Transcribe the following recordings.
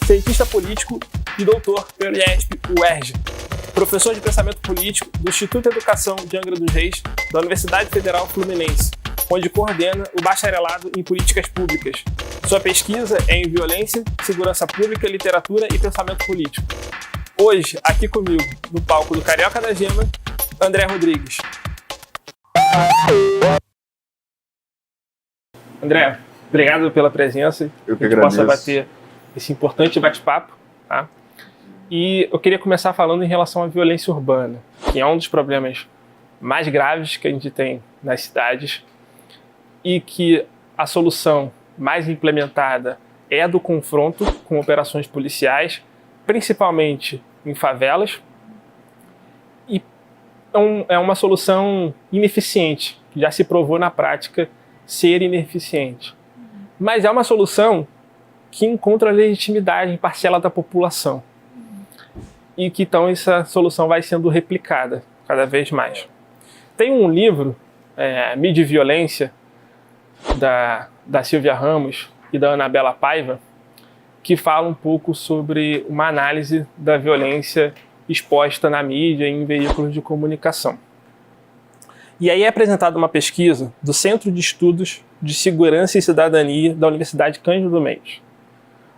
cientista político e doutor pelo IESP-UERJ, professor de pensamento político do Instituto de Educação de Angra dos Reis, da Universidade Federal Fluminense, onde coordena o bacharelado em políticas públicas. Sua pesquisa é em violência, segurança pública, literatura e pensamento político. Hoje, aqui comigo, no palco do Carioca da Gema, André Rodrigues. André, obrigado pela presença. Eu que a gente agradeço. possa bater esse importante bate-papo, tá? E eu queria começar falando em relação à violência urbana, que é um dos problemas mais graves que a gente tem nas cidades e que a solução mais implementada é a do confronto com operações policiais, principalmente em favelas, e é uma solução ineficiente, que já se provou na prática ser ineficiente. Mas é uma solução que encontra legitimidade em parcela da população e que então essa solução vai sendo replicada cada vez mais. Tem um livro, Mídia e Violência, da Silvia Ramos e da Anabela Paiva, que fala um pouco sobre uma análise da violência exposta na mídia e em veículos de comunicação. E aí é apresentada uma pesquisa do Centro de Estudos de Segurança e Cidadania da Universidade Cândido Mendes.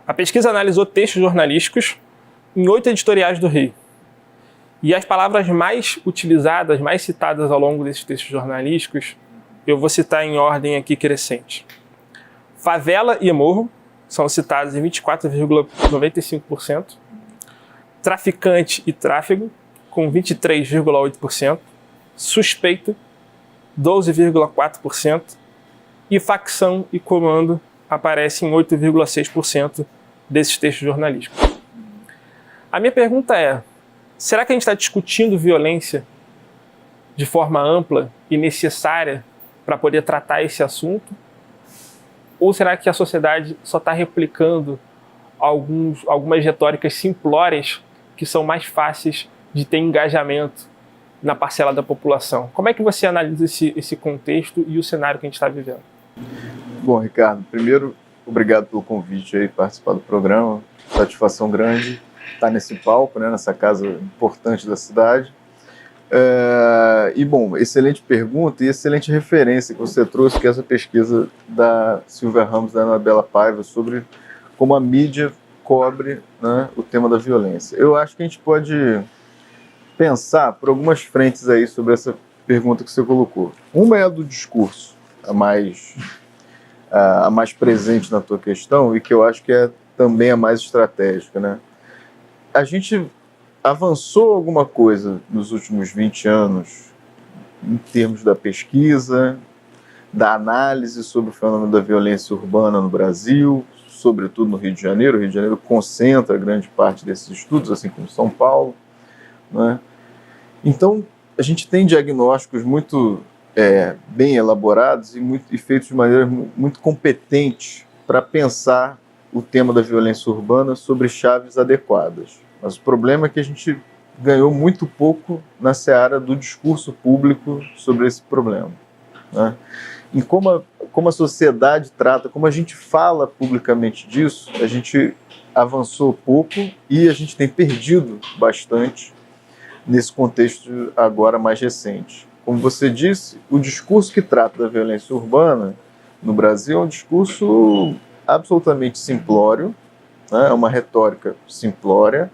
A pesquisa analisou textos jornalísticos em 8 editoriais do Rio. E as palavras mais utilizadas, mais citadas ao longo desses textos jornalísticos, eu vou citar em ordem aqui crescente. Favela e morro são citados em 24,95%. Traficante e tráfego, com 23,8%. Suspeito, 12,4%. E facção e comando aparecem em 8,6% desses textos jornalísticos. A minha pergunta é, será que a gente está discutindo violência de forma ampla e necessária para poder tratar esse assunto? Ou será que a sociedade só está replicando algumas retóricas simplórias que são mais fáceis de ter engajamento na parcela da população? Como é que você analisa esse contexto e o cenário que a gente está vivendo? Bom, Ricardo, primeiro, obrigado pelo convite aí, participar do programa. Satisfação grande estar nesse palco, né, nessa casa importante da cidade. E, bom, excelente pergunta e excelente referência que você trouxe, que é essa pesquisa da Silvia Ramos e da Anabela Paiva sobre como a mídia cobre, né, o tema da violência. Eu acho que a gente pode pensar por algumas frentes aí sobre essa pergunta que você colocou. Uma é a do discurso, a mais presente na tua questão e que eu acho que é também a mais estratégica, né? A gente avançou alguma coisa nos últimos 20 anos em termos da pesquisa, da análise sobre o fenômeno da violência urbana no Brasil, sobretudo no Rio de Janeiro. O Rio de Janeiro concentra grande parte desses estudos, assim como São Paulo, né? Então, a gente tem diagnósticos muito bem elaborados e feitos de maneira muito competente para pensar o tema da violência urbana sobre chaves adequadas. Mas o problema é que a gente ganhou muito pouco na seara do discurso público sobre esse problema, né? E como a sociedade trata, como a gente fala publicamente disso, a gente avançou pouco e a gente tem perdido bastante nesse contexto agora mais recente. Como você disse, o discurso que trata da violência urbana no Brasil é um discurso absolutamente simplório, né? É uma retórica simplória,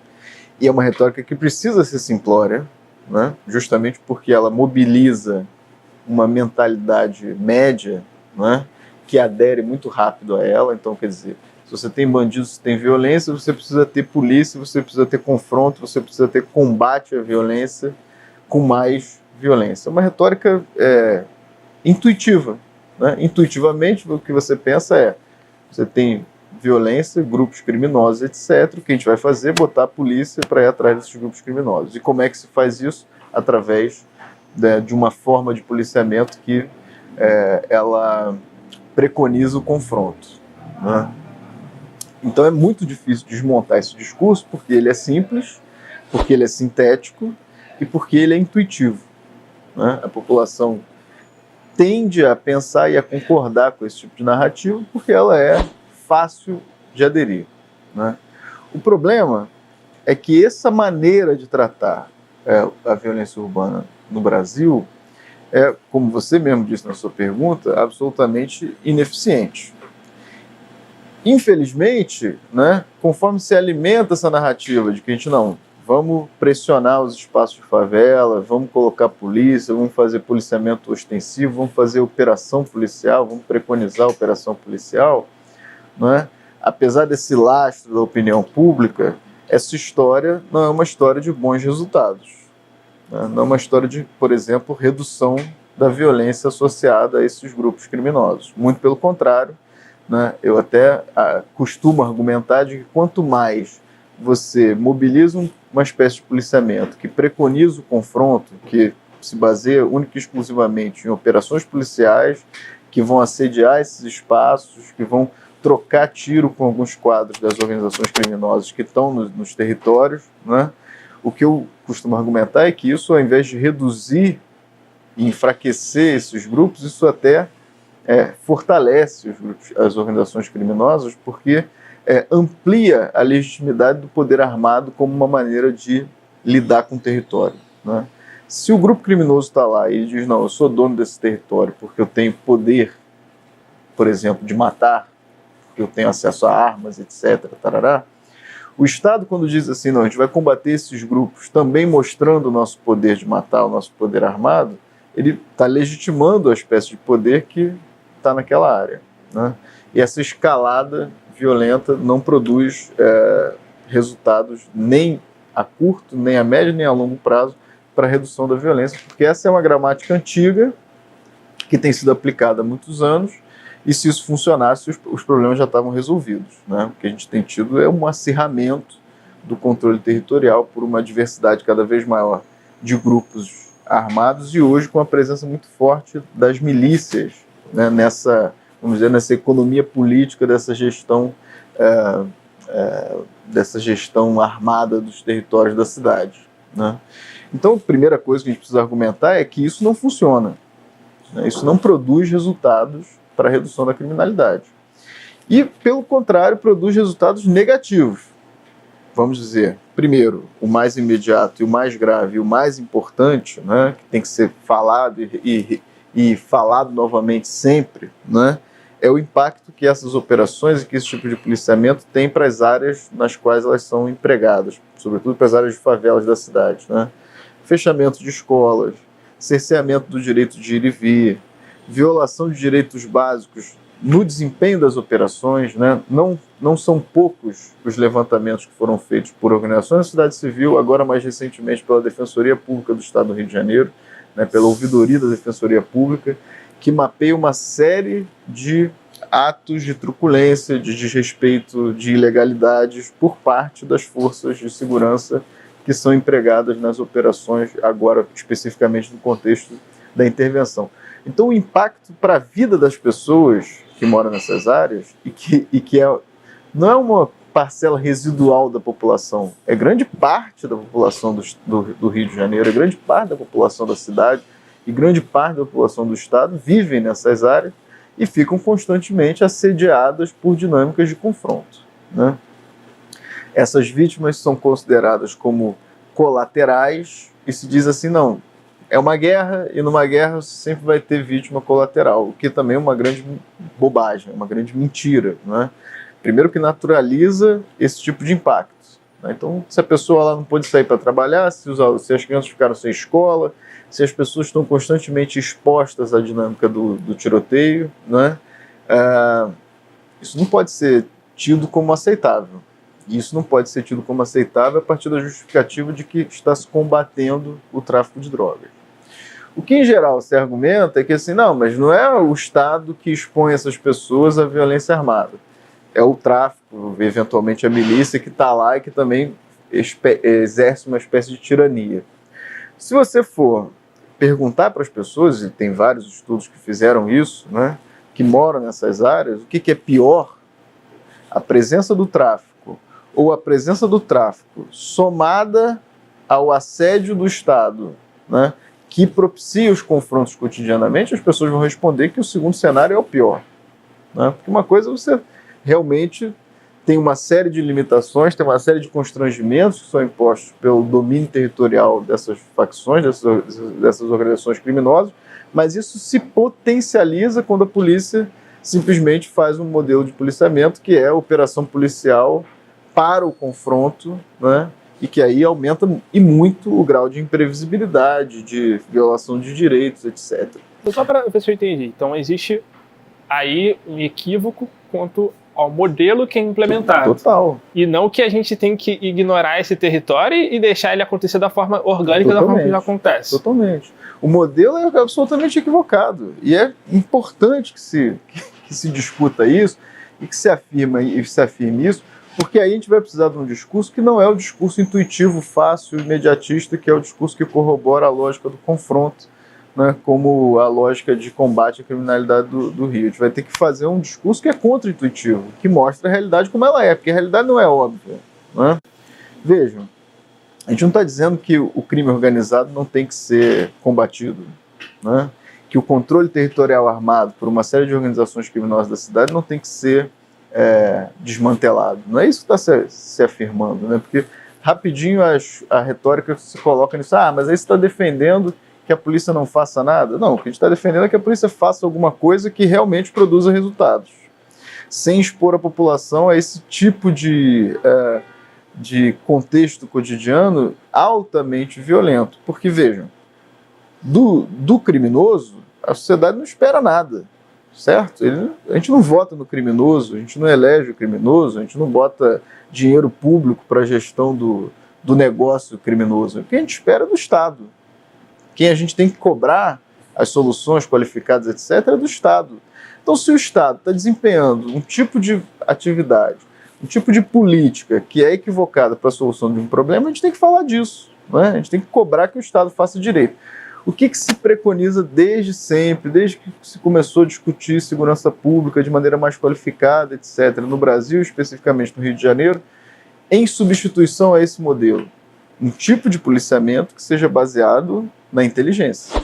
e é uma retórica que precisa ser simplória, né? Justamente porque ela mobiliza uma mentalidade média, né? Que adere muito rápido a ela. Então, quer dizer, se você tem bandidos, se tem violência, você precisa ter polícia, você precisa ter confronto, você precisa ter combate à violência com mais violência. É uma retórica intuitiva, né? Intuitivamente, o que você pensa é, você tem violência, grupos criminosos, etc. O que a gente vai fazer é botar a polícia para ir atrás desses grupos criminosos. E como é que se faz isso? Através de uma forma de policiamento que ela preconiza o confronto, né? Então é muito difícil desmontar esse discurso porque ele é simples, porque ele é sintético e porque ele é intuitivo, né? A população tende a pensar e a concordar com esse tipo de narrativa porque ela é fácil de aderir, né? O problema é que essa maneira de tratar a violência urbana no Brasil é, como você mesmo disse na sua pergunta, absolutamente ineficiente. Infelizmente, né, conforme se alimenta essa narrativa de que a gente vamos pressionar os espaços de favela, vamos colocar polícia, vamos fazer policiamento ostensivo, vamos fazer operação policial, vamos preconizar a operação policial, né? Apesar desse lastro da opinião pública, essa história não é uma história de bons resultados. Né? Não é uma história de, por exemplo, redução da violência associada a esses grupos criminosos. Muito pelo contrário, né? Eu até costumo argumentar de que quanto mais você mobiliza uma espécie de policiamento que preconiza o confronto, que se baseia única e exclusivamente em operações policiais, que vão assediar esses espaços, que vão trocar tiro com alguns quadros das organizações criminosas que estão nos territórios, né? O que eu costumo argumentar é que isso, ao invés de reduzir e enfraquecer esses grupos, isso até fortalece os grupos, as organizações criminosas, porque amplia a legitimidade do poder armado como uma maneira de lidar com o território, né? Se o grupo criminoso está lá e ele diz, não, eu sou dono desse território porque eu tenho poder, por exemplo, de matar, porque eu tenho acesso a armas, etc., tarará, o Estado, quando diz assim, não, a gente vai combater esses grupos também mostrando o nosso poder de matar, o nosso poder armado, ele está legitimando a espécie de poder que está naquela área, né? E essa escalada violenta não produz resultados nem a curto, nem a médio, nem a longo prazo para a redução da violência, porque essa é uma gramática antiga que tem sido aplicada há muitos anos, e se isso funcionasse, os problemas já estavam resolvidos, né? O que a gente tem tido é um acirramento do controle territorial por uma diversidade cada vez maior de grupos armados e hoje com a presença muito forte das milícias, né, nessa economia política dessa gestão armada dos territórios da cidade, né? Então, a primeira coisa que a gente precisa argumentar é que isso não funciona, né? Isso não produz resultados para a redução da criminalidade. E, pelo contrário, produz resultados negativos. Vamos dizer, primeiro, o mais imediato e o mais grave e o mais importante, né, que tem que ser falado e falado novamente sempre, né, é o impacto que essas operações e que esse tipo de policiamento tem para as áreas nas quais elas são empregadas, sobretudo para as áreas de favelas da cidade, né? Fechamento de escolas, cerceamento do direito de ir e vir, violação de direitos básicos no desempenho das operações, né? Não são poucos os levantamentos que foram feitos por organizações da sociedade civil, agora mais recentemente pela Defensoria Pública do Estado do Rio de Janeiro, né, pela Ouvidoria da Defensoria Pública, que mapeia uma série de atos de truculência, de desrespeito, de ilegalidades por parte das forças de segurança que são empregadas nas operações, agora especificamente no contexto da intervenção. Então o impacto para a vida das pessoas que moram nessas áreas não é uma parcela residual da população, é grande parte da população do Rio de Janeiro, é grande parte da população da cidade e grande parte da população do estado vivem nessas áreas e ficam constantemente assediadas por dinâmicas de confronto, né? Essas vítimas são consideradas como colaterais e se diz assim, não, é uma guerra e numa guerra você sempre vai ter vítima colateral, o que também é uma grande bobagem, uma grande mentira, né? Primeiro que naturaliza esse tipo de impacto, né? Então, se a pessoa lá não pôde sair para trabalhar, se as crianças ficaram sem escola, se as pessoas estão constantemente expostas à dinâmica do tiroteio, né? Isso não pode ser tido como aceitável. E isso não pode ser tido como aceitável a partir da justificativa de que está se combatendo o tráfico de drogas. O que, em geral, se argumenta é que, assim, não, mas não é o Estado que expõe essas pessoas à violência armada. É o tráfico, eventualmente a milícia que está lá e que também exerce uma espécie de tirania. Se você for perguntar para as pessoas, e tem vários estudos que fizeram isso, né, que moram nessas áreas, o que é pior, a presença do tráfico ou a presença do tráfico somada ao assédio do Estado, né, que propicia os confrontos cotidianamente, as pessoas vão responder que o segundo cenário é o pior, né? Porque uma coisa é você realmente tem uma série de limitações, tem uma série de constrangimentos que são impostos pelo domínio territorial dessas facções, dessas organizações criminosas, mas isso se potencializa quando a polícia simplesmente faz um modelo de policiamento que é a operação policial para o confronto, né? E que aí aumenta e muito o grau de imprevisibilidade, de violação de direitos, etc. Só para ver se eu entendi. Então existe aí um equívoco quanto ao modelo que é implementado. Total. E não que a gente tem que ignorar esse território e deixar ele acontecer da forma orgânica, da forma que já acontece. Totalmente. O modelo é absolutamente equivocado. E é importante que se discuta isso e que se afirme isso, porque aí a gente vai precisar de um discurso que não é o discurso intuitivo, fácil, imediatista, que é o discurso que corrobora a lógica do confronto, né, como a lógica de combate à criminalidade do Rio. A gente vai ter que fazer um discurso que é contra-intuitivo, que mostra a realidade como ela é, porque a realidade não é óbvia. Né? Vejam, a gente não está dizendo que o crime organizado não tem que ser combatido, né? Que o controle territorial armado por uma série de organizações criminosas da cidade não tem que ser desmantelado. Não é isso que está se afirmando, né? Porque rapidinho a retórica se coloca nisso, mas aí você está defendendo que a polícia não faça nada. Não, o que a gente está defendendo é que a polícia faça alguma coisa que realmente produza resultados, sem expor a população a esse tipo de contexto cotidiano altamente violento. Porque, vejam, do criminoso, a sociedade não espera nada. Certo? A gente não vota no criminoso, a gente não elege o criminoso, a gente não bota dinheiro público para a gestão do negócio criminoso. O que a gente espera é do Estado. Quem a gente tem que cobrar as soluções qualificadas, etc., é do Estado. Então, se o Estado está desempenhando um tipo de atividade, um tipo de política que é equivocada para a solução de um problema, a gente tem que falar disso. Né? A gente tem que cobrar que o Estado faça direito. O que se preconiza desde sempre, desde que se começou a discutir segurança pública de maneira mais qualificada, etc., no Brasil, especificamente no Rio de Janeiro, em substituição a esse modelo? Um tipo de policiamento que seja baseado na inteligência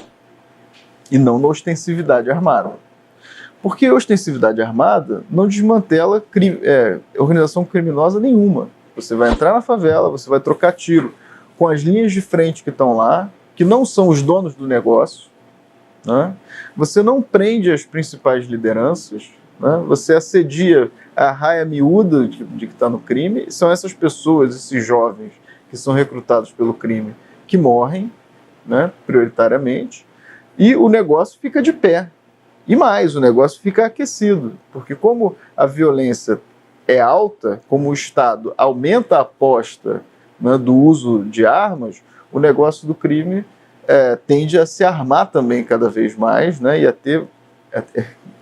e não na ostensividade armada. Porque ostensividade armada não desmantela organização criminosa nenhuma. Você vai entrar na favela, você vai trocar tiro com as linhas de frente que estão lá, que não são os donos do negócio, né? Você não prende as principais lideranças, né? Você assedia a raia miúda de que está no crime, são essas pessoas, esses jovens que são recrutados pelo crime, que morrem, né, prioritariamente, e o negócio fica de pé. E mais, o negócio fica aquecido, porque como a violência é alta, como o Estado aumenta a aposta, né, do uso de armas, o negócio do crime tende a se armar também cada vez mais, né, e a ter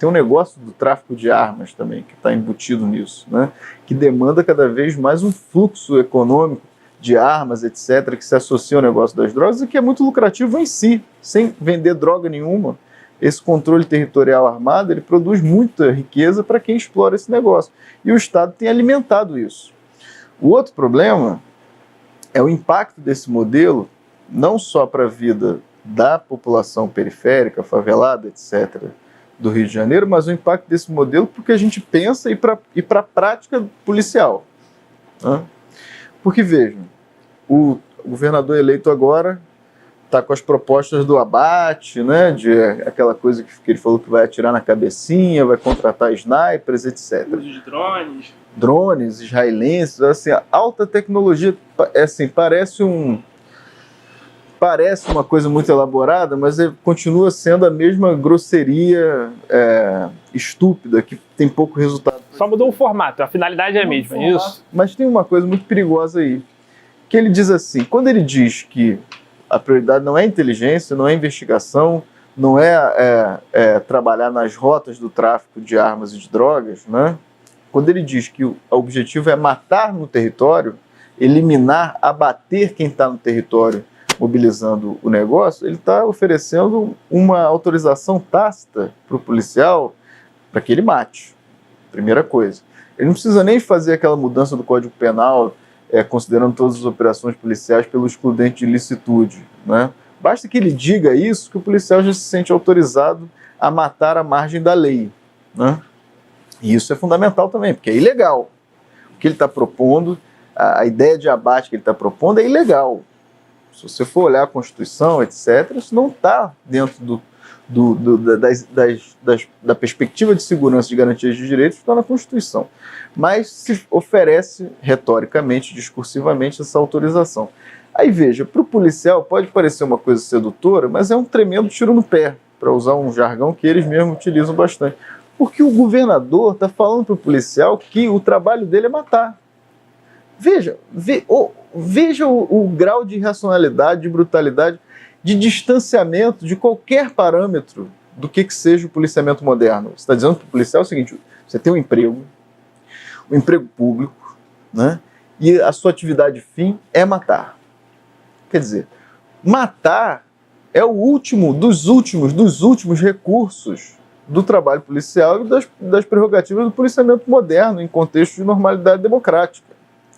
um negócio do tráfico de armas também, que está embutido nisso, né, que demanda cada vez mais um fluxo econômico de armas, etc., que se associa ao negócio das drogas e que é muito lucrativo em si, sem vender droga nenhuma. Esse controle territorial armado, ele produz muita riqueza para quem explora esse negócio. E o Estado tem alimentado isso. O outro problema é o impacto desse modelo, não só para a vida da população periférica, favelada, etc., do Rio de Janeiro, mas o impacto desse modelo porque a gente pensa e para a prática policial. Né? Porque, vejam, o governador eleito agora está com as propostas do abate, né, de aquela coisa que ele falou que vai atirar na cabecinha, vai contratar snipers, etc. Uso de drones. Drones israelenses, assim, a alta tecnologia, assim, parece uma coisa muito elaborada, mas continua sendo a mesma grosseria estúpida, que tem pouco resultado. Só mudou o formato, a finalidade é a mesma, é isso? Mas tem uma coisa muito perigosa aí, que ele diz assim, quando ele diz que a prioridade não é inteligência, não é investigação, não é trabalhar nas rotas do tráfico de armas e de drogas, né? Quando ele diz que o objetivo é matar no território, eliminar, abater quem está no território, mobilizando o negócio, ele está oferecendo uma autorização tácita para o policial para que ele mate. Primeira coisa. Ele não precisa nem fazer aquela mudança do Código Penal, considerando todas as operações policiais pelo excludente de ilicitude, né? Basta que ele diga isso, que o policial já se sente autorizado a matar à margem da lei, né? E isso é fundamental também, porque é ilegal. que ele está propondo, a ideia de abate que ele está propondo é ilegal. Se você for olhar a Constituição, etc., isso não está dentro da perspectiva de segurança e de garantias de direitos, está na Constituição. Mas se oferece retoricamente, discursivamente, essa autorização. Aí veja, para o policial pode parecer uma coisa sedutora, mas é um tremendo tiro no pé, para usar um jargão que eles mesmos utilizam bastante. Porque o governador está falando para o policial que o trabalho dele é matar. Veja o grau de irracionalidade, de brutalidade, de distanciamento de qualquer parâmetro do que seja o policiamento moderno. Você está dizendo para o policial o seguinte: você tem um emprego público, né? E a sua atividade fim é matar. Quer dizer, matar é o último dos últimos recursos do trabalho policial e das prerrogativas do policiamento moderno em contexto de normalidade democrática.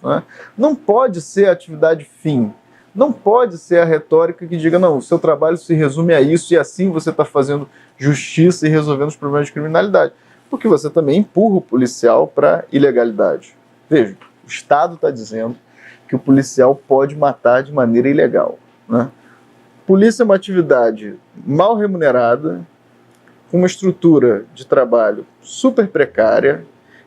Né? Não pode ser a atividade fim, não pode ser a retórica que diga, não, o seu trabalho se resume a isso e assim você está fazendo justiça e resolvendo os problemas de criminalidade, porque você também empurra o policial para ilegalidade. Veja, o Estado está dizendo que o policial pode matar de maneira ilegal. Né? Polícia é uma atividade mal remunerada, com uma estrutura de trabalho super precária,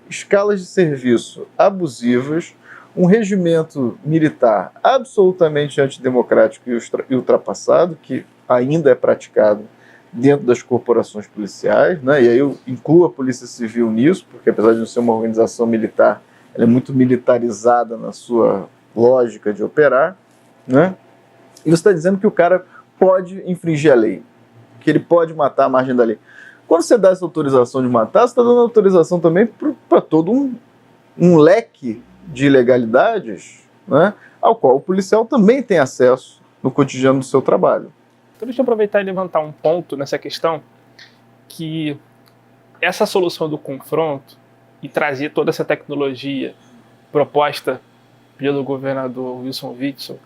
escalas de serviço abusivas, um regimento militar absolutamente antidemocrático e ultrapassado, que ainda é praticado dentro das corporações policiais, né? E aí eu incluo a Polícia Civil nisso, porque apesar de não ser uma organização militar, ela é muito militarizada na sua lógica de operar, né? E você está dizendo que o cara pode infringir a lei, que ele pode matar à margem da lei. Quando você dá essa autorização de matar, você está dando autorização também para todo um leque de ilegalidades, né, ao qual o policial também tem acesso no cotidiano do seu trabalho. Então deixa eu aproveitar e levantar um ponto nessa questão, que essa solução do confronto e trazer toda essa tecnologia proposta pelo governador Wilson Witzel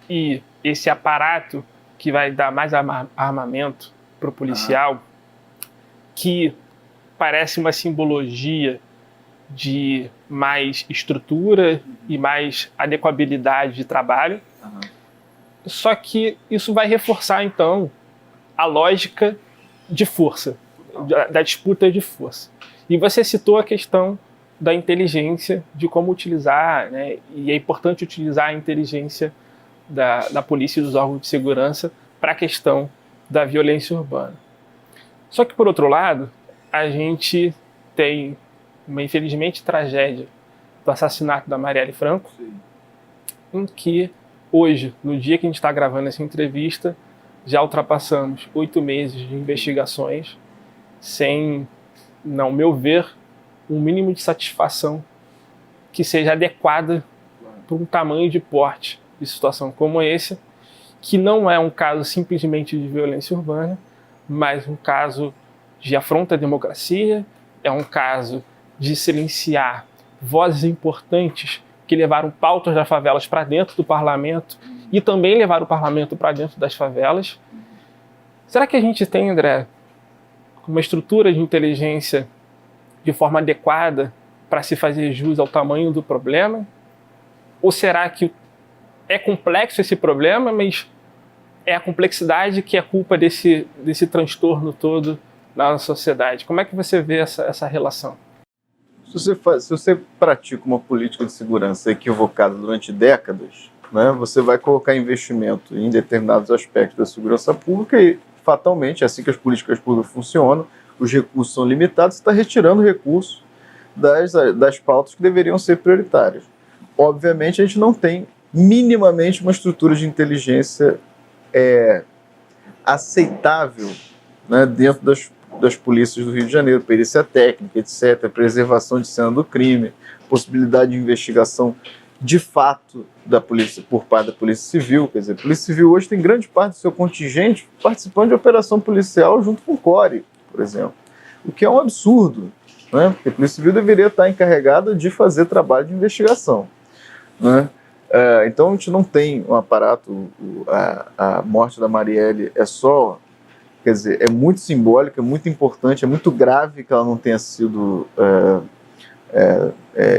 e esse aparato que vai dar mais armamento para o policial, que parece uma simbologia de mais estrutura e mais adequabilidade de trabalho. Só que isso vai reforçar, então, a lógica de força, da disputa de força. E você citou a questão da inteligência, de como utilizar, né? E é importante utilizar a inteligência da polícia e dos órgãos de segurança para a questão da violência urbana. Só que, por outro lado, a gente tem uma, infelizmente, tragédia do assassinato da Marielle Franco, em que hoje, no dia que a gente está gravando essa entrevista, já ultrapassamos 8 meses de investigações sem, ao meu ver, um mínimo de satisfação que seja adequada para um tamanho de porte de situação como esse, que não é um caso simplesmente de violência urbana, mas um caso de afronta à democracia, é um caso de silenciar vozes importantes que levaram pautas das favelas para dentro do parlamento e também levaram o parlamento para dentro das favelas. Será que a gente tem, André, uma estrutura de inteligência de forma adequada para se fazer jus ao tamanho do problema? Ou será que é complexo esse problema, mas é a complexidade que é culpa desse transtorno todo na sociedade? Como é que você vê essa relação? Se você pratica uma política de segurança equivocada durante décadas, né, você vai colocar investimento em determinados aspectos da segurança pública e, fatalmente, é assim que as políticas públicas funcionam, os recursos são limitados, você está retirando recursos das pautas que deveriam ser prioritárias. Obviamente, a gente não tem minimamente uma estrutura de inteligência aceitável, né, dentro das polícias do Rio de Janeiro, perícia técnica, etc., preservação de cena do crime, possibilidade de investigação de fato da polícia, por parte da Polícia Civil. Quer dizer, a Polícia Civil hoje tem grande parte do seu contingente participando de operação policial junto com o CORE, por exemplo, o que é um absurdo, né? Porque a Polícia Civil deveria estar encarregada de fazer trabalho de investigação, né? Então a gente não tem um aparato, a morte da Marielle é só, quer dizer, é muito simbólica, é muito importante, é muito grave que ela não tenha sido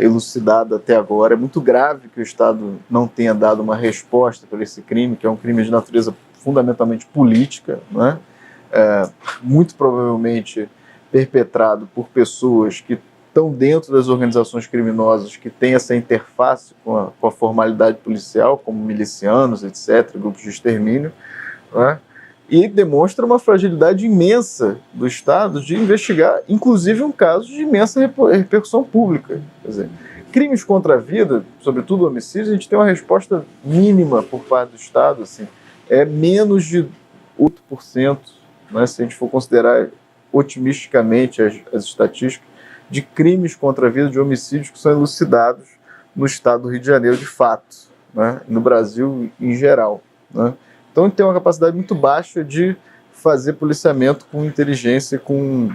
elucidado até agora. É muito grave que o Estado não tenha dado uma resposta para esse crime, que é um crime de natureza fundamentalmente política, né? Muito provavelmente perpetrado por pessoas que estão dentro das organizações criminosas, que têm essa interface com a formalidade policial, como milicianos, etc., grupos de extermínio, né? E demonstra uma fragilidade imensa do Estado de investigar, inclusive um caso de imensa repercussão pública. Quer dizer, crimes contra a vida, sobretudo homicídios, a gente tem uma resposta mínima por parte do Estado, assim, é menos de 8%, né, se a gente for considerar otimisticamente as estatísticas, de crimes contra a vida, de homicídios que são elucidados no Estado do Rio de Janeiro de fato, né, no Brasil em geral, né? Então ele tem uma capacidade muito baixa de fazer policiamento com inteligência e com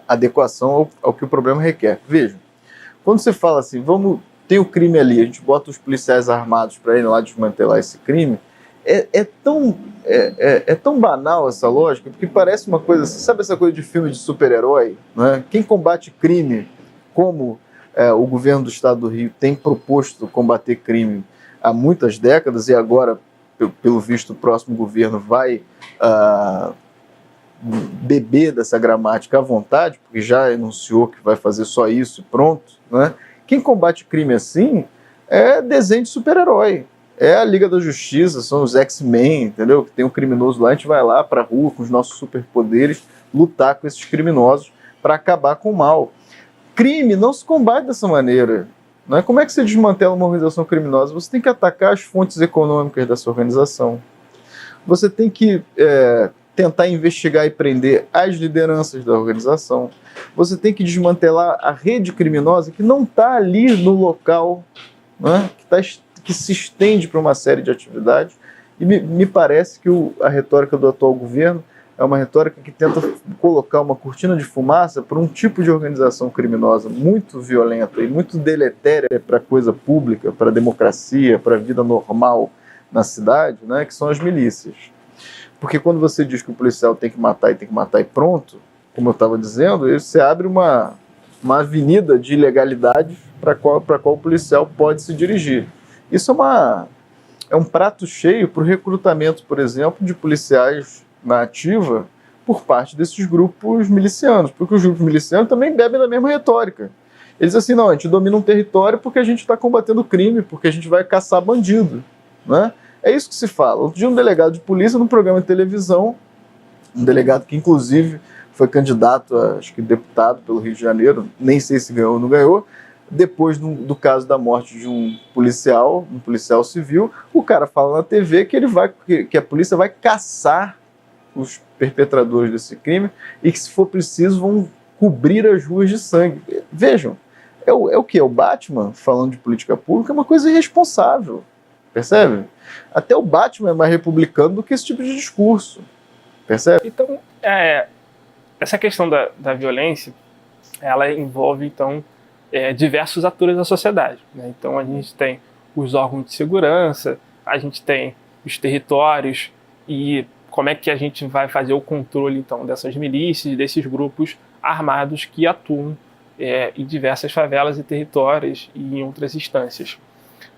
adequação ao que o problema requer. Veja, quando você fala assim, tem o crime ali, a gente bota os policiais armados para irem lá desmantelar esse crime, é tão banal essa lógica, porque parece uma coisa assim, sabe essa coisa de filme de super-herói? Né? Quem combate crime, como o governo do Estado do Rio tem proposto combater crime há muitas décadas, e agora, pelo visto, o próximo governo vai beber dessa gramática à vontade, porque já anunciou que vai fazer só isso e pronto, né? Quem combate crime assim é desenho de super-herói. É a Liga da Justiça, são os X-Men, entendeu? Que tem um criminoso lá, a gente vai lá para a rua com os nossos superpoderes lutar com esses criminosos para acabar com o mal. Crime não se combate dessa maneira. Né? Como é que você desmantela uma organização criminosa? Você tem que atacar as fontes econômicas dessa organização. Você tem que tentar investigar e prender as lideranças da organização. Você tem que desmantelar a rede criminosa que não está ali no local, né? Que se estende para uma série de atividades. E me parece que a retórica do atual governo é uma retórica que tenta colocar uma cortina de fumaça para um tipo de organização criminosa muito violenta e muito deletéria para a coisa pública, para a democracia, para a vida normal na cidade, né, que são as milícias. Porque quando você diz que o policial tem que matar e pronto, como eu estava dizendo, você abre uma avenida de ilegalidade para qual o policial pode se dirigir. Isso é um prato cheio para o recrutamento, por exemplo, de policiais na ativa por parte desses grupos milicianos, porque os grupos milicianos também bebem da mesma retórica. Eles dizem assim, não, a gente domina um território porque a gente está combatendo crime, porque a gente vai caçar bandido, né? É isso que se fala. Outro dia um delegado de polícia num programa de televisão, um delegado que inclusive foi candidato a, acho que deputado pelo Rio de Janeiro, nem sei se ganhou ou não ganhou, depois do caso da morte de um policial civil, o cara fala na TV que a polícia vai caçar os perpetradores desse crime e que, se for preciso, vão cobrir as ruas de sangue. Vejam, é o que? É o Batman falando de política pública, é uma coisa irresponsável, percebe? Até o Batman é mais republicano do que esse tipo de discurso, percebe? Então, essa questão da violência, ela envolve, então, diversos atores da sociedade, né? Então a gente tem os órgãos de segurança, a gente tem os territórios e como é que a gente vai fazer o controle então dessas milícias, desses grupos armados que atuam em diversas favelas e territórios e em outras instâncias.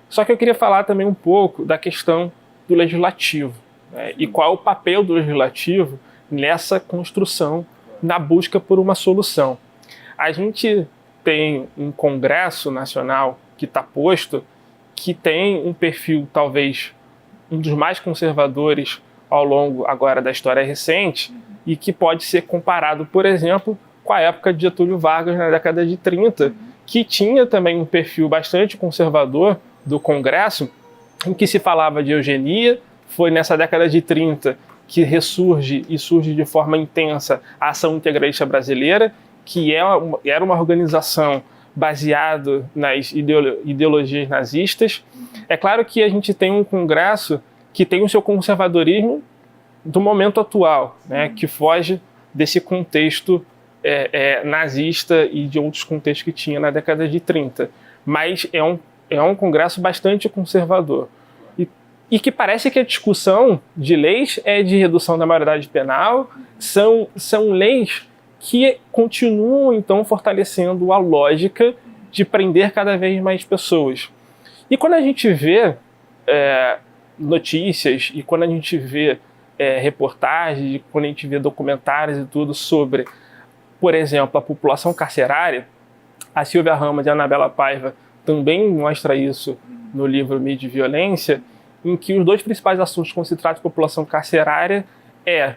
Só que eu queria falar também um pouco da questão do legislativo, né? E qual é o papel do legislativo nessa construção, na busca por uma solução. A gente tem um Congresso Nacional que está posto, que tem um perfil talvez um dos mais conservadores ao longo agora da história recente e que pode ser comparado, por exemplo, com a época de Getúlio Vargas na década de 30, que tinha também um perfil bastante conservador do Congresso, em que se falava de eugenia. Foi nessa década de 30 que ressurge e surge de forma intensa a Ação Integralista Brasileira, que era uma organização baseada nas ideologias nazistas. É claro que a gente tem um Congresso que tem o seu conservadorismo do momento atual, né, que foge desse contexto nazista e de outros contextos que tinha na década de 30. Mas é um Congresso bastante conservador. E que parece que a discussão de leis é de redução da maioridade penal, são leis que continuam, então, fortalecendo a lógica de prender cada vez mais pessoas. E quando a gente vê notícias, e quando a gente vê reportagens, e quando a gente vê documentários e tudo sobre, por exemplo, a população carcerária, a Silvia Ramos e a Anabela Paiva também mostra isso no livro Mídia e Violência, em que os dois principais assuntos quando se trata de população carcerária é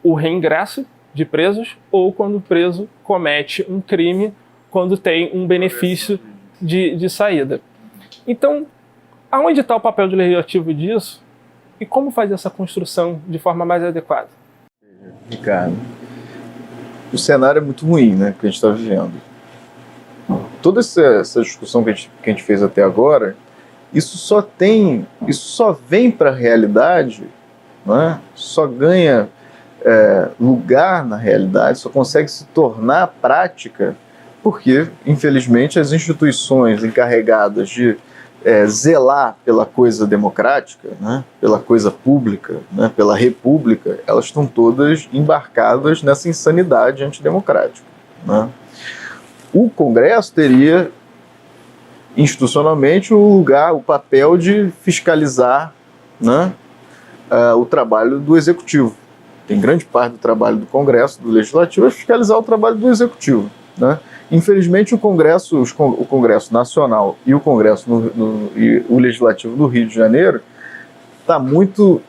o reingresso de presos ou quando o preso comete um crime quando tem um benefício de saída. Então, aonde está o papel do legislativo disso e como fazer essa construção de forma mais adequada? Ricardo, o cenário é muito ruim, né, que a gente está vivendo. Toda essa discussão que a gente fez até agora, isso só vem para a realidade, né, só ganha lugar na realidade, só consegue se tornar prática porque, infelizmente, as instituições encarregadas de zelar pela coisa democrática, né, pela coisa pública, né, pela república, elas estão todas embarcadas nessa insanidade antidemocrática, né. O Congresso teria institucionalmente o papel de fiscalizar, né, o trabalho do Executivo. Tem grande parte do trabalho do Congresso, do Legislativo, é fiscalizar o trabalho do Executivo, né. Infelizmente, o Congresso Nacional e o Congresso e o Legislativo do Rio de Janeiro está muito,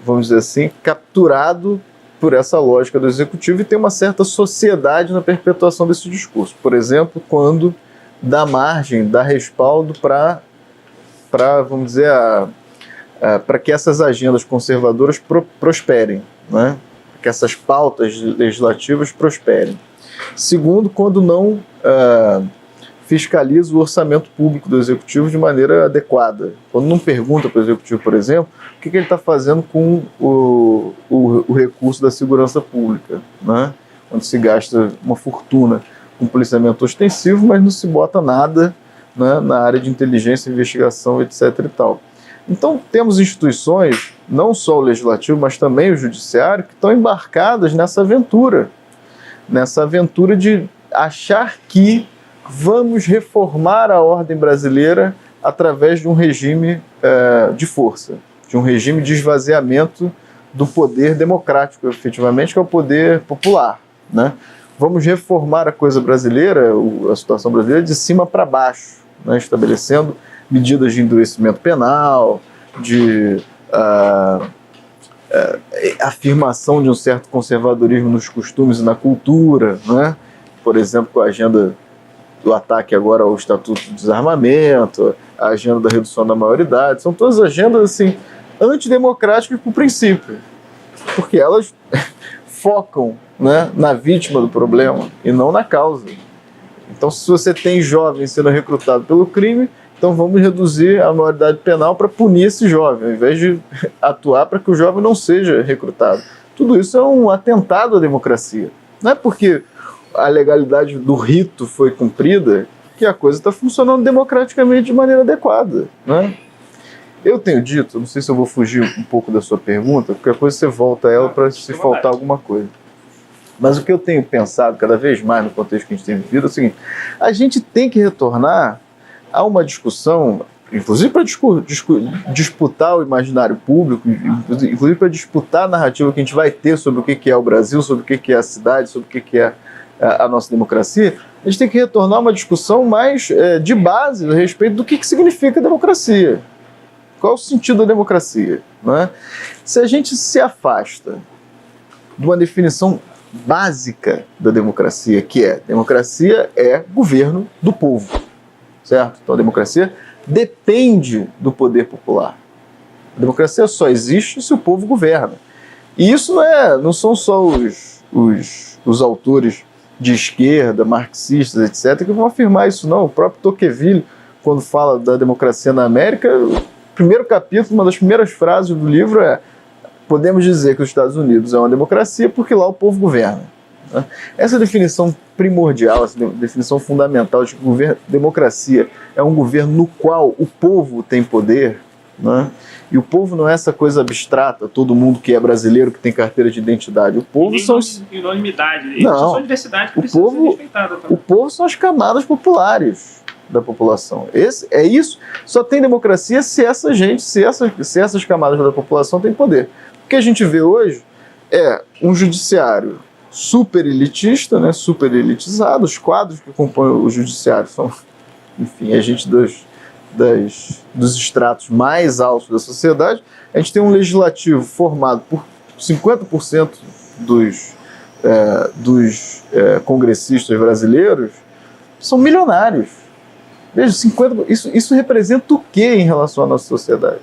vamos dizer assim, capturado por essa lógica do Executivo e tem uma certa sociedade na perpetuação desse discurso. Por exemplo, quando dá margem, dá respaldo para vamos dizer, para que essas agendas conservadoras prosperem, né? Que essas pautas legislativas prosperem. Segundo, quando não fiscaliza o orçamento público do Executivo de maneira adequada. Quando não pergunta para o Executivo, por exemplo, o que ele está fazendo com o recurso da segurança pública, né? Onde se gasta uma fortuna com policiamento ostensivo, mas não se bota nada, né, na área de inteligência, investigação, etc. e tal. Então, temos instituições, não só o Legislativo, mas também o Judiciário, que estão embarcadas nessa aventura de achar que vamos reformar a ordem brasileira através de um regime de força, de um regime de esvaziamento do poder democrático, efetivamente, que é o poder popular, né? Vamos reformar a coisa brasileira, a situação brasileira, de cima para baixo, né? Estabelecendo medidas de endurecimento penal, de afirmação de um certo conservadorismo nos costumes e na cultura, né? Por exemplo, com a agenda do ataque agora ao Estatuto do Desarmamento, a agenda da redução da maioridade, são todas agendas assim, antidemocráticas por princípio, porque elas focam, né, na vítima do problema e não na causa. Então, se você tem jovem sendo recrutado pelo crime, então vamos reduzir a maioridade penal para punir esse jovem, ao invés de atuar para que o jovem não seja recrutado. Tudo isso é um atentado à democracia. Não é porque a legalidade do rito foi cumprida que a coisa está funcionando democraticamente de maneira adequada, né? Eu tenho dito, não sei se eu vou fugir um pouco da sua pergunta, qualquer coisa você volta a ela para se faltar alguma coisa. Mas o que eu tenho pensado cada vez mais no contexto que a gente tem vivido é o seguinte: a gente tem que retornar a uma discussão, inclusive para disputar o imaginário público, inclusive para disputar a narrativa que a gente vai ter sobre o que é o Brasil, sobre o que é a cidade, sobre o que é a nossa democracia. A gente tem que retornar a uma discussão mais de base a respeito do que significa democracia. Qual é o sentido da democracia, né? Se a gente se afasta de uma definição básica da democracia, que democracia é governo do povo, certo? Então a democracia depende do poder popular. A democracia só existe se o povo governa. E isso não são só os autores de esquerda, marxistas, etc., que vão afirmar isso, não. O próprio Tocqueville, quando fala da democracia na América, o primeiro capítulo, uma das primeiras frases do livro podemos dizer que os Estados Unidos é uma democracia porque lá o povo governa. Essa definição primordial, essa definição fundamental de que democracia é um governo no qual o povo tem poder, né? E o povo não é essa coisa abstrata, todo mundo que é brasileiro, que tem carteira de identidade. O povo são unanimidade, não, só a diversidade que o precisa povo, ser respeitada também. O povo são as camadas populares da população. É isso. Só tem democracia se essa gente, se essas camadas da população têm poder. O que a gente vê hoje é um judiciário super elitista, né, super elitizado. Os quadros que compõem o judiciário são, enfim, a gente dos estratos mais altos da sociedade. A gente tem um legislativo formado por 50% dos congressistas brasileiros são milionários. Veja, isso representa o que em relação à nossa sociedade?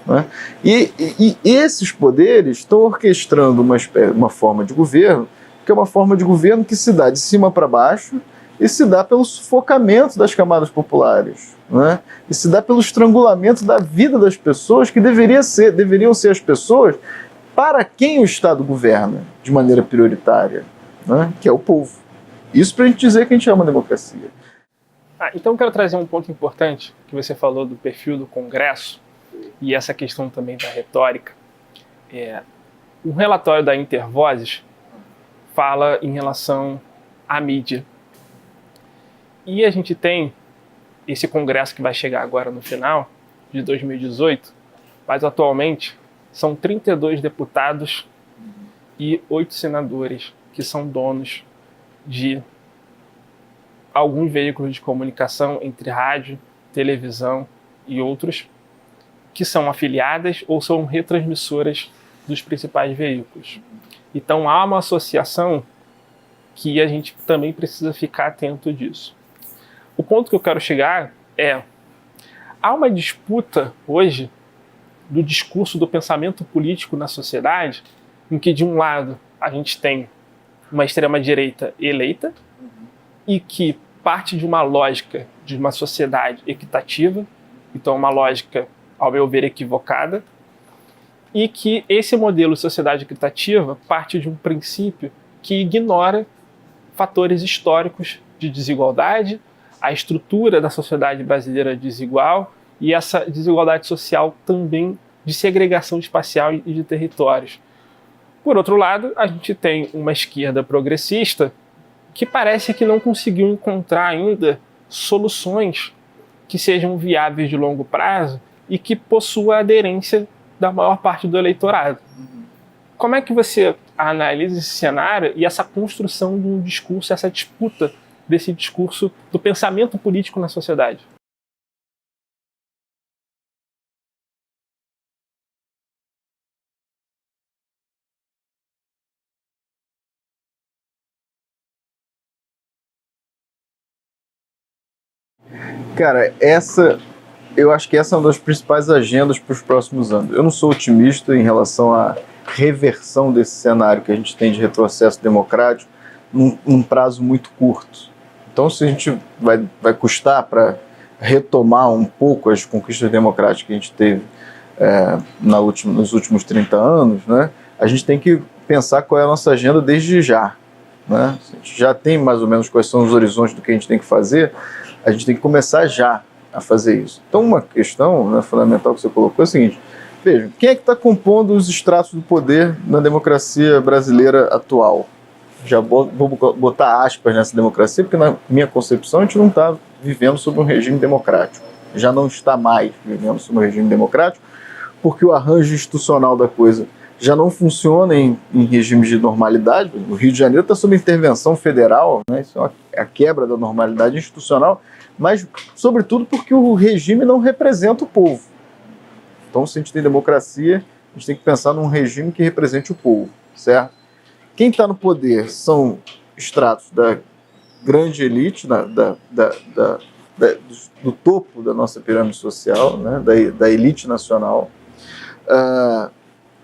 Né? E esses poderes estão orquestrando uma forma de governo, que é uma forma de governo que se dá de cima para baixo e se dá pelo sufocamento das camadas populares, né? E se dá pelo estrangulamento da vida das pessoas, que deveriam ser as pessoas para quem o Estado governa de maneira prioritária, né? Que é o povo. Isso para a gente dizer que a gente é uma democracia. Então eu quero trazer um ponto importante, que você falou do perfil do Congresso, e essa questão também da retórica. Um relatório da Intervozes fala em relação à mídia. E a gente tem esse Congresso que vai chegar agora no final, de 2018, mas atualmente são 32 deputados e 8 senadores que são donos de alguns veículos de comunicação, entre rádio, televisão e outros, que são afiliadas ou são retransmissoras dos principais veículos. Então há uma associação que a gente também precisa ficar atento disso. O ponto que eu quero chegar há uma disputa hoje do discurso do pensamento político na sociedade, em que de um lado a gente tem uma extrema-direita eleita e que parte de uma lógica de uma sociedade equitativa, então uma lógica, ao meu ver, equivocada, e que esse modelo de sociedade equitativa parte de um princípio que ignora fatores históricos de desigualdade, a estrutura da sociedade brasileira desigual e essa desigualdade social também de segregação espacial e de territórios. Por outro lado, a gente tem uma esquerda progressista que parece que não conseguiu encontrar ainda soluções que sejam viáveis de longo prazo e que possua a aderência da maior parte do eleitorado. Como é que você analisa esse cenário e essa construção de um discurso, essa disputa desse discurso do pensamento político na sociedade? Cara, eu acho que essa é uma das principais agendas para os próximos anos. Eu não sou otimista em relação à reversão desse cenário que a gente tem de retrocesso democrático num prazo muito curto. Então, se a gente vai custar para retomar um pouco as conquistas democráticas que a gente teve nos últimos 30 anos, né, a gente tem que pensar qual é a nossa agenda desde já. Né? A gente já tem mais ou menos quais são os horizontes do que a gente tem que fazer, a gente tem que começar já a fazer isso. Então, uma questão, né, fundamental que você colocou é o seguinte: veja, quem é que está compondo os estratos do poder na democracia brasileira atual? Já vou botar aspas nessa democracia, porque na minha concepção a gente não está vivendo sob um regime democrático. Já não está mais vivendo sob um regime democrático, porque o arranjo institucional da coisa já não funciona em regimes de normalidade. O Rio de Janeiro está sob intervenção federal, né? Isso é a quebra da normalidade institucional, mas, sobretudo, porque o regime não representa o povo. Então, se a gente tem democracia, a gente tem que pensar num regime que represente o povo, certo? Quem está no poder são estratos da grande elite, do topo da nossa pirâmide social, né? da elite nacional,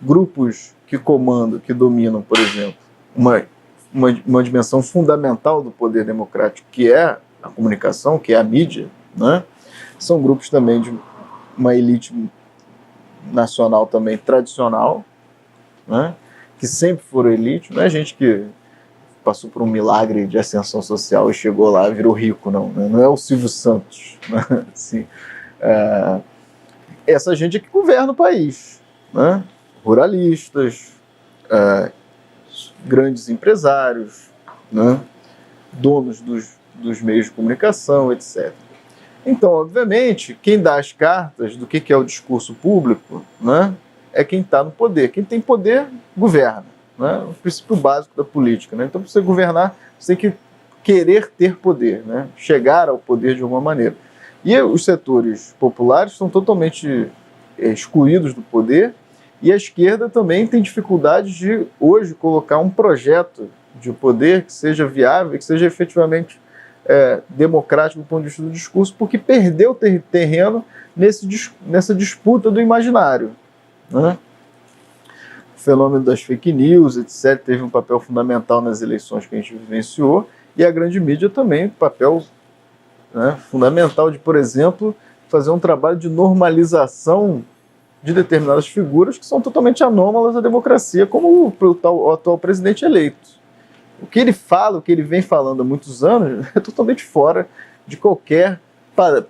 grupos que comandam, que dominam, por exemplo, uma dimensão fundamental do poder democrático, que é a comunicação, que é a mídia, né? São grupos também de uma elite nacional também tradicional, né? Que sempre foram elite, não é gente que passou por um milagre de ascensão social e chegou lá e virou rico, não. Né? Não é o Silvio Santos. Né? Assim, essa gente é que governa o país, né? Ruralistas, grandes empresários, né? Donos dos meios de comunicação, etc. Então, obviamente, quem dá as cartas do que é o discurso público, né, é quem está no poder. Quem tem poder, governa. Né? O princípio básico da política. Né? Então, para você governar, você tem que querer ter poder, né? Chegar ao poder de alguma maneira. E os setores populares estão totalmente excluídos do poder, e a esquerda também tem dificuldade de, hoje, colocar um projeto de poder que seja viável, que seja efetivamente democrático do ponto de vista do discurso, porque perdeu terreno nessa disputa do imaginário. Né? O fenômeno das fake news, etc., teve um papel fundamental nas eleições que a gente vivenciou, e a grande mídia também, papel, né, fundamental de, por exemplo, fazer um trabalho de normalização de determinadas figuras que são totalmente anômalas à democracia, como o atual presidente eleito. O que ele fala, o que ele vem falando há muitos anos, é totalmente fora de qualquer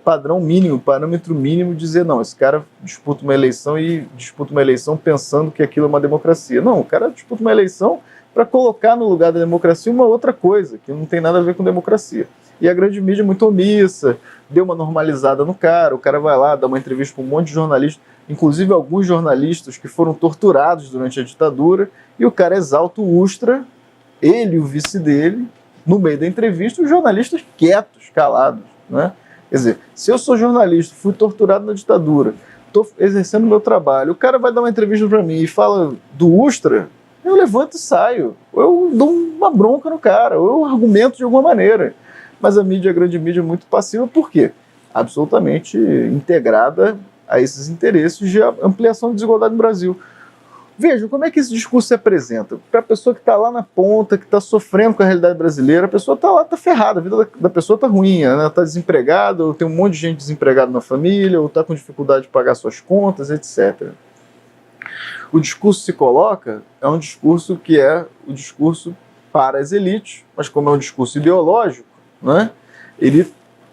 padrão mínimo, parâmetro mínimo, de dizer, não, esse cara disputa uma eleição pensando que aquilo é uma democracia. Não, o cara disputa uma eleição para colocar no lugar da democracia uma outra coisa, que não tem nada a ver com democracia. E a grande mídia é muito omissa, deu uma normalizada no cara, o cara vai lá, dá uma entrevista para um monte de jornalistas, inclusive alguns jornalistas que foram torturados durante a ditadura, e o cara exalta o Ustra, ele e o vice dele, no meio da entrevista, os jornalistas quietos, calados. Né? Quer dizer, se eu sou jornalista, fui torturado na ditadura, estou exercendo o meu trabalho, o cara vai dar uma entrevista para mim e fala do Ustra, eu levanto e saio, eu dou uma bronca no cara, eu argumento de alguma maneira. Mas a grande mídia é muito passiva, por quê? Absolutamente integrada a esses interesses de ampliação da desigualdade no Brasil. Vejam como é que esse discurso se apresenta. Para a pessoa que está lá na ponta, que está sofrendo com a realidade brasileira, a pessoa está lá, está ferrada, a vida da pessoa está ruim, né? Está desempregada, ou tem um monte de gente desempregada na família, ou está com dificuldade de pagar suas contas, etc. O discurso se coloca, é um discurso que é o discurso para as elites, mas como é um discurso ideológico, né? Ele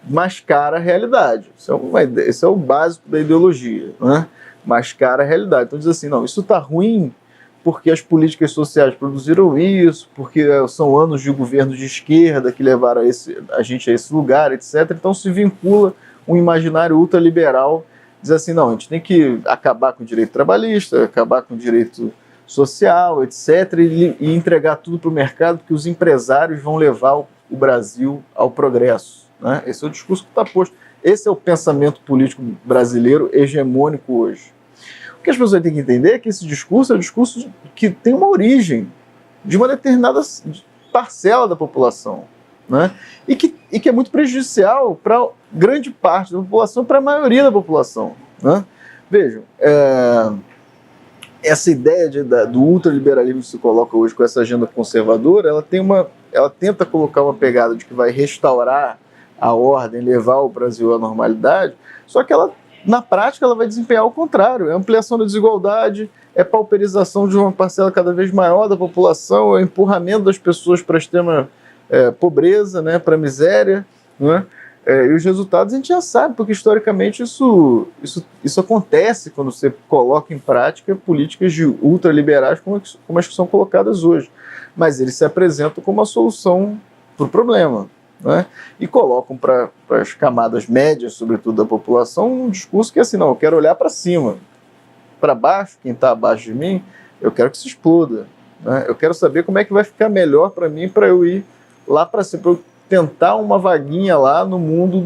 mascara a realidade. Esse é o básico da ideologia, né? Mascara a realidade. Então diz assim, não, isso está ruim porque as políticas sociais produziram isso, porque são anos de governo de esquerda que levaram a gente a esse lugar, etc. Então se vincula um imaginário ultraliberal, diz assim, não, a gente tem que acabar com o direito trabalhista, acabar com o direito social, etc., e entregar tudo para o mercado, porque os empresários vão levar o Brasil ao progresso. Né? Esse é o discurso que está posto. Esse é o pensamento político brasileiro hegemônico hoje. O que as pessoas têm que entender é que esse discurso é um discurso que tem uma origem de uma determinada parcela da população, né? E que é muito prejudicial para grande parte da população, para a maioria da população. Né? Vejam, essa ideia do ultraliberalismo que se coloca hoje com essa agenda conservadora, ela tenta colocar uma pegada de que vai restaurar a ordem, levar o Brasil à normalidade, só que na prática ela vai desempenhar o contrário, é ampliação da desigualdade, é pauperização de uma parcela cada vez maior da população, é empurramento das pessoas para a extrema pobreza, né, para a miséria, né? E os resultados a gente já sabe, porque historicamente isso acontece quando você coloca em prática políticas de ultraliberais como as que são colocadas hoje. Mas eles se apresentam como a solução para o problema. Né? E colocam para as camadas médias, sobretudo da população, um discurso que é assim, não, eu quero olhar para cima. Para baixo, quem está abaixo de mim, eu quero que se exploda. Né? Eu quero saber como é que vai ficar melhor para mim, para eu ir lá para cima, para eu tentar uma vaguinha lá no mundo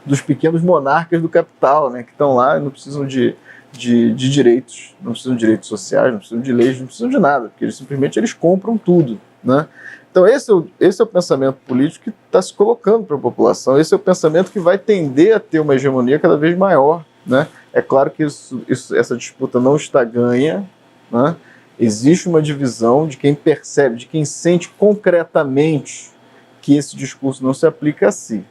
dos pequenos monarcas do capital, né? Que estão lá e não precisam de direitos, não precisam de direitos sociais, não precisam de leis, não precisam de nada, porque eles compram tudo. Né? Então esse é o pensamento político que está se colocando para a população, esse é o pensamento que vai tender a ter uma hegemonia cada vez maior. Né? É claro que essa disputa não está ganha, né? Existe uma divisão de quem percebe, de quem sente concretamente que esse discurso não se aplica a si.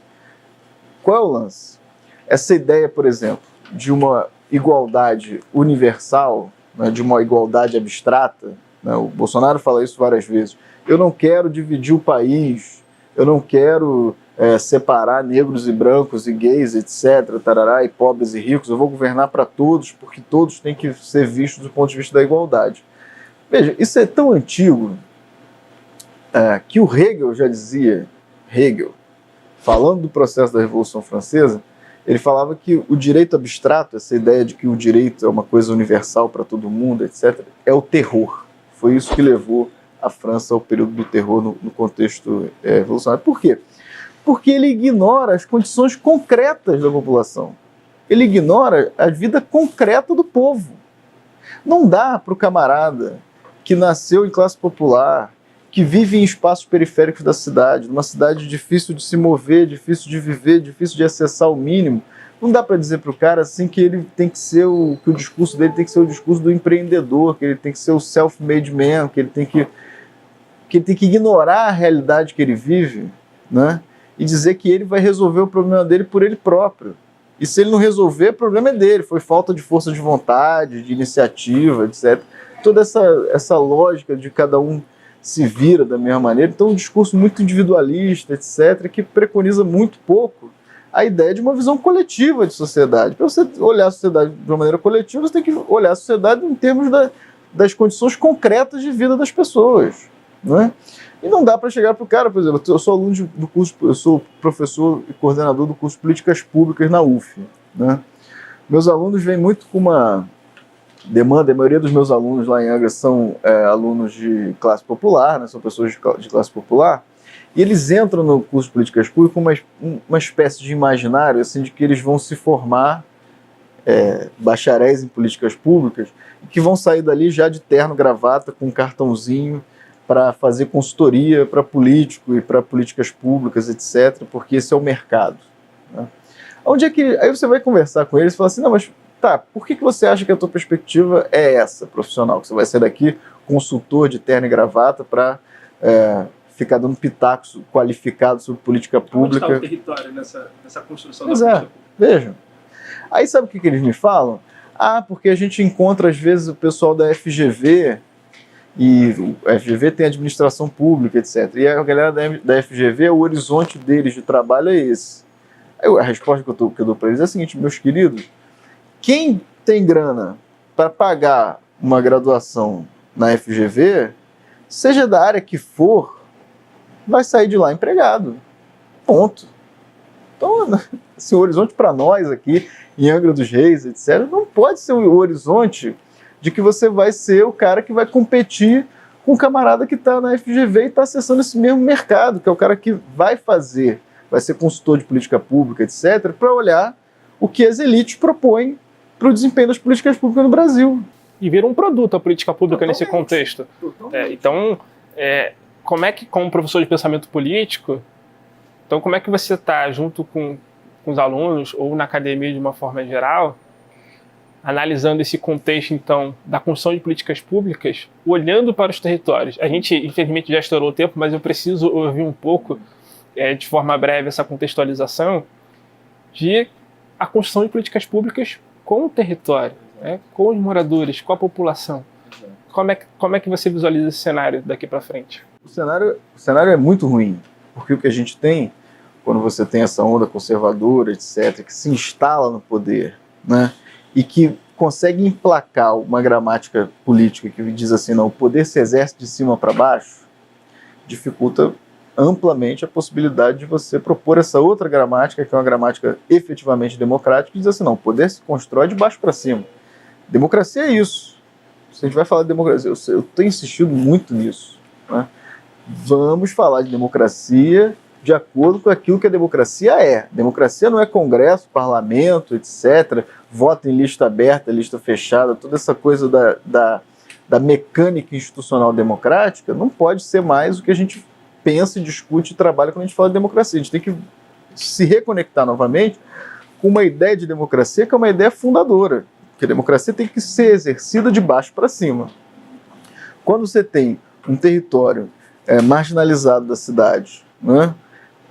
Qual é o lance? Essa ideia, por exemplo, de uma igualdade universal, né, de uma igualdade abstrata, né, o Bolsonaro fala isso várias vezes, eu não quero dividir o país, eu não quero separar negros e brancos e gays, etc., tarará, e pobres e ricos, eu vou governar para todos, porque todos têm que ser vistos do ponto de vista da igualdade. Veja, isso é tão antigo que o Hegel já dizia, falando do processo da Revolução Francesa, ele falava que o direito abstrato, essa ideia de que o direito é uma coisa universal para todo mundo, etc., é o terror. Foi isso que levou a França ao período do terror no contexto revolucionário. Por quê? Porque ele ignora as condições concretas da população. Ele ignora a vida concreta do povo. Não dá para o camarada que nasceu em classe popular, que vive em espaços periféricos da cidade, numa cidade difícil de se mover, difícil de viver, difícil de acessar o mínimo, não dá para dizer para o cara assim que ele tem que ser que o discurso dele tem que ser o discurso do empreendedor, que ele tem que ser o self-made man, que ele tem que ignorar a realidade que ele vive, né? E dizer que ele vai resolver o problema dele por ele próprio. E se ele não resolver, o problema é dele, foi falta de força de vontade, de iniciativa, etc. Toda essa lógica de cada um se vira da mesma maneira. Então, um discurso muito individualista, etc., que preconiza muito pouco a ideia de uma visão coletiva de sociedade. Para você olhar a sociedade de uma maneira coletiva, você tem que olhar a sociedade em termos das condições concretas de vida das pessoas, não é? E não dá para chegar para o cara, por exemplo, eu sou aluno do curso, eu sou professor e coordenador do curso de Políticas Públicas na UF, né? Meus alunos vêm muito com uma demanda, a maioria dos meus alunos lá em Angra são alunos de classe popular, né? São pessoas de classe popular, e eles entram no curso de Políticas Públicas com uma espécie de imaginário assim, de que eles vão se formar bacharéis em políticas públicas, e que vão sair dali já de terno, gravata, com um cartãozinho, para fazer consultoria para político e para políticas públicas, etc., porque esse é o mercado, né? Aí você vai conversar com eles e fala assim, não, mas tá, por que você acha que a tua perspectiva é essa, profissional? Que você vai sair daqui consultor de terno e gravata para ficar dando pitacos qualificados sobre política pública. Onde está o território nessa construção da política? Vejam. Aí sabe o que eles me falam? Porque a gente encontra às vezes o pessoal da FGV, e o FGV tem administração pública, etc. E a galera da FGV, o horizonte deles de trabalho é esse. Aí a resposta que eu dou para eles é a seguinte, meus queridos, quem tem grana para pagar uma graduação na FGV, seja da área que for, vai sair de lá empregado. Ponto. Então, assim, o horizonte para nós aqui, em Angra dos Reis, etc., não pode ser o horizonte de que você vai ser o cara que vai competir com o camarada que está na FGV e está acessando esse mesmo mercado, que é o cara que vai ser consultor de política pública, etc., para olhar o que as elites propõem para o desempenho das políticas públicas no Brasil. E vira um produto a política pública nesse contexto. Então, como professor de pensamento político, então como é que você está junto com os alunos ou na academia de uma forma geral, analisando esse contexto, então, da construção de políticas públicas, olhando para os territórios? A gente, infelizmente, já estourou o tempo, mas eu preciso ouvir um pouco, de forma breve, essa contextualização de a construção de políticas públicas com o território, né, com os moradores, com a população. Como é que você visualiza esse cenário daqui para frente? O cenário é muito ruim, porque o que a gente tem, quando você tem essa onda conservadora, etc., que se instala no poder, né, e que consegue emplacar uma gramática política que diz assim, não, o poder se exerce de cima para baixo, dificulta amplamente a possibilidade de você propor essa outra gramática, que é uma gramática efetivamente democrática, e diz assim, não, o poder se constrói de baixo para cima. Democracia é isso. Se a gente vai falar de democracia, eu tenho insistido muito nisso, né? Vamos falar de democracia de acordo com aquilo que a democracia é. Democracia não é Congresso, Parlamento, etc., voto em lista aberta, lista fechada, toda essa coisa da mecânica institucional democrática não pode ser mais o que a gente pensa, discute e trabalha quando a gente fala de democracia. A gente tem que se reconectar novamente com uma ideia de democracia que é uma ideia fundadora, que a democracia tem que ser exercida de baixo para cima. Quando você tem um território marginalizado da cidade, né,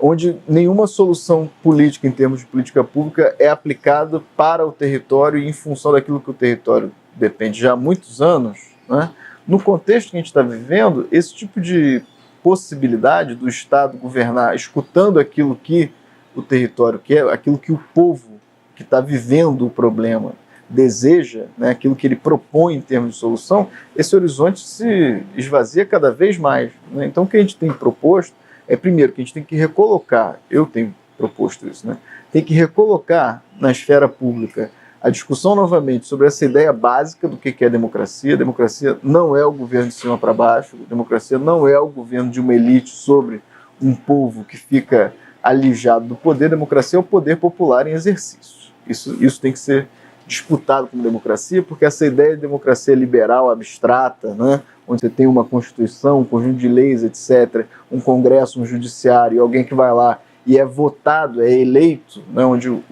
onde nenhuma solução política em termos de política pública é aplicada para o território e em função daquilo que o território depende já há muitos anos, né, no contexto que a gente está vivendo, esse tipo de possibilidade do Estado governar escutando aquilo que o território quer, aquilo que o povo que está vivendo o problema deseja, né, aquilo que ele propõe em termos de solução, esse horizonte se esvazia cada vez mais, né? Então, o que a gente tem proposto é, primeiro, que a gente tem que recolocar, eu tenho proposto isso, né? Tem que recolocar na esfera pública a discussão novamente sobre essa ideia básica do que é democracia. Democracia não é o governo de cima para baixo, democracia não é o governo de uma elite sobre um povo que fica alijado do poder. Democracia é o poder popular em exercício. Isso tem que ser disputado como democracia, porque essa ideia de democracia liberal, abstrata, né, onde você tem uma constituição, um conjunto de leis, etc., um congresso, um judiciário, e alguém que vai lá e é votado, é eleito, né, onde o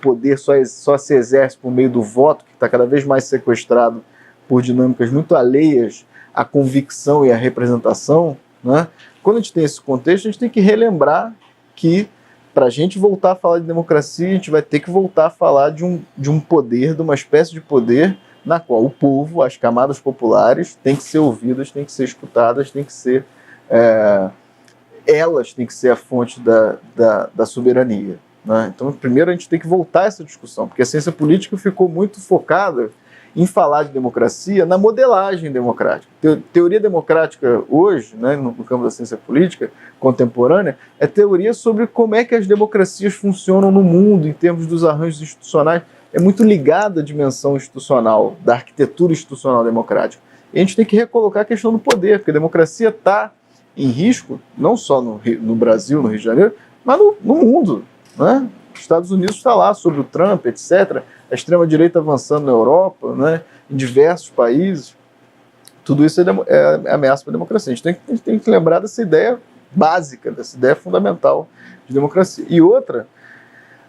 poder só se exerce por meio do voto, que está cada vez mais sequestrado por dinâmicas muito alheias à convicção e à representação, né? Quando a gente tem esse contexto, a gente tem que relembrar que, para a gente voltar a falar de democracia, a gente vai ter que voltar a falar de um poder, de uma espécie de poder na qual o povo, as camadas populares, têm que ser ouvidas, têm que ser escutadas, têm que ser... elas têm que ser a fonte da soberania, né? Então, primeiro a gente tem que voltar a essa discussão, porque a ciência política ficou muito focada em falar de democracia na modelagem democrática. Teoria democrática hoje, né, no campo da ciência política contemporânea, é teoria sobre como é que as democracias funcionam no mundo, em termos dos arranjos institucionais. É muito ligada à dimensão institucional, da arquitetura institucional democrática. E a gente tem que recolocar a questão do poder, porque a democracia está em risco, não só no Brasil, no Rio de Janeiro, mas no mundo, né? Os Estados Unidos está lá, sobre o Trump, etc., a extrema-direita avançando na Europa, né, em diversos países. Tudo isso é ameaça para a democracia. A gente tem que lembrar dessa ideia básica, dessa ideia fundamental de democracia. E outra,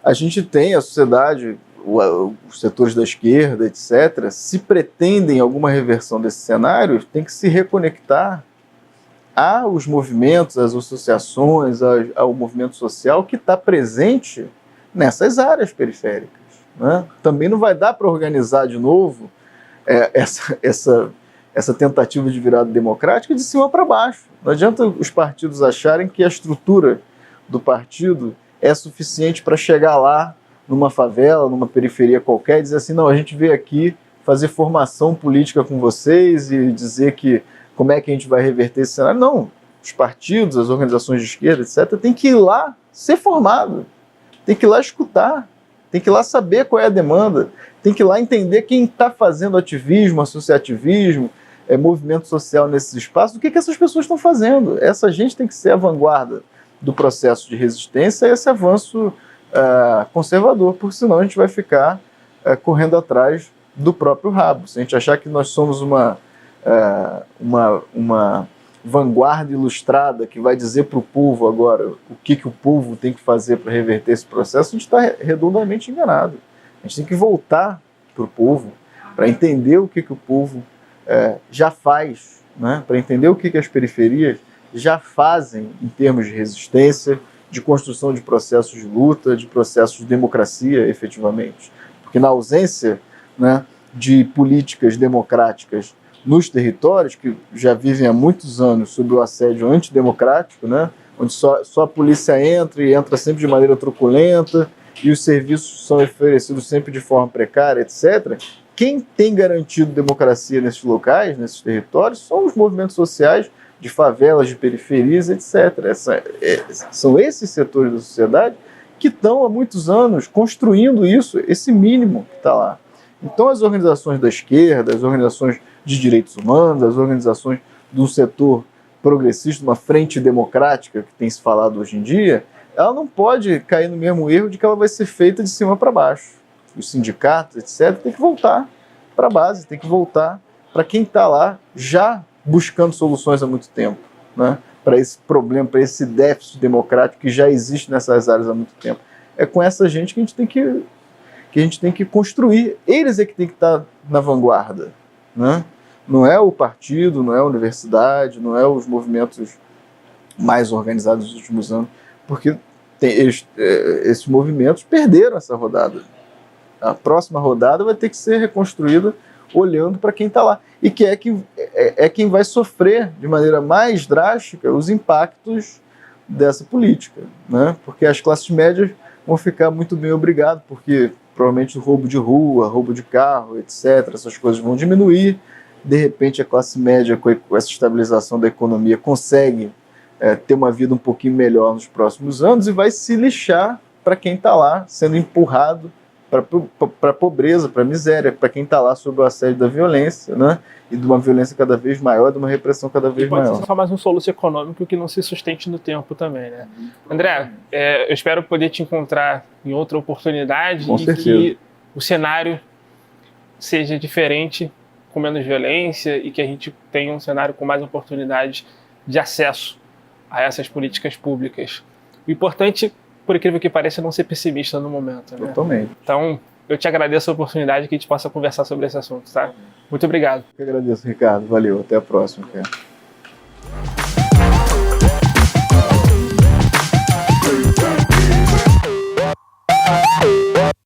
a gente tem a sociedade, os setores da esquerda, etc., se pretendem alguma reversão desse cenário, tem que se reconectar aos movimentos, às associações, ao movimento social que está presente nessas áreas periféricas, né? Também não vai dar para organizar de novo essa tentativa de virada democrática de cima para baixo. Não adianta os partidos acharem que a estrutura do partido é suficiente para chegar lá numa favela, numa periferia qualquer e dizer assim, não, a gente veio aqui fazer formação política com vocês e dizer que como é que a gente vai reverter esse cenário. Não, os partidos, as organizações de esquerda, etc., tem que ir lá ser formado, tem que ir lá escutar, tem que ir lá saber qual é a demanda, tem que ir lá entender quem está fazendo ativismo, associativismo, movimento social nesses espaços, o que essas pessoas estão fazendo. Essa gente tem que ser a vanguarda do processo de resistência a esse avanço conservador, porque senão a gente vai ficar correndo atrás do próprio rabo. Se a gente achar que nós somos uma vanguarda ilustrada que vai dizer para o povo agora o que o povo tem que fazer para reverter esse processo, a gente está redondamente enganado. A gente tem que voltar para o povo para entender o que o povo já faz, né? Para entender o que as periferias já fazem em termos de resistência, de construção de processos de luta, de processos de democracia, efetivamente. Porque na ausência, né, de políticas democráticas nos territórios, que já vivem há muitos anos sob o assédio antidemocrático, né, onde só a polícia entra e entra sempre de maneira truculenta, e os serviços são oferecidos sempre de forma precária, etc., quem tem garantido democracia nesses locais, nesses territórios, são os movimentos sociais de favelas, de periferias, etc. São esses setores da sociedade que estão há muitos anos construindo isso, esse mínimo que está lá. Então as organizações da esquerda, as organizações de direitos humanos, as organizações do setor progressista, uma frente democrática que tem se falado hoje em dia, ela não pode cair no mesmo erro de que ela vai ser feita de cima para baixo. Os sindicatos, etc., tem que voltar para a base, tem que voltar para quem está lá já buscando soluções há muito tempo, né? Para esse problema, para esse déficit democrático que já existe nessas áreas há muito tempo. É com essa gente que a gente tem que construir. Eles é que tem que estar na vanguarda, né? Não é o partido, não é a universidade, não é os movimentos mais organizados dos últimos anos, porque esses movimentos perderam essa rodada. A próxima rodada vai ter que ser reconstruída olhando para quem está lá. E que é quem vai sofrer de maneira mais drástica os impactos dessa política, né? Porque as classes médias vão ficar muito bem obrigadas, porque provavelmente o roubo de rua, roubo de carro, etc., essas coisas vão diminuir. De repente a classe média, com essa estabilização da economia, consegue ter uma vida um pouquinho melhor nos próximos anos e vai se lixar para quem está lá sendo empurrado para a pobreza, para a miséria, para quem está lá sob o assédio da violência, né? E de uma violência cada vez maior, de uma repressão cada vez maior. Pode ser só mais um soluço econômico que não se sustente no tempo também, né? André, eu espero poder te encontrar em outra oportunidade. Com certeza. Que o cenário seja diferente, com menos violência, e que a gente tenha um cenário com mais oportunidades de acesso a essas políticas públicas. O importante, por incrível que pareça, é não ser pessimista no momento, né? Totalmente. Então, eu te agradeço a oportunidade que a gente possa conversar sobre esse assunto, tá? Muito obrigado. Eu agradeço, Ricardo. Valeu. Até a próxima, cara.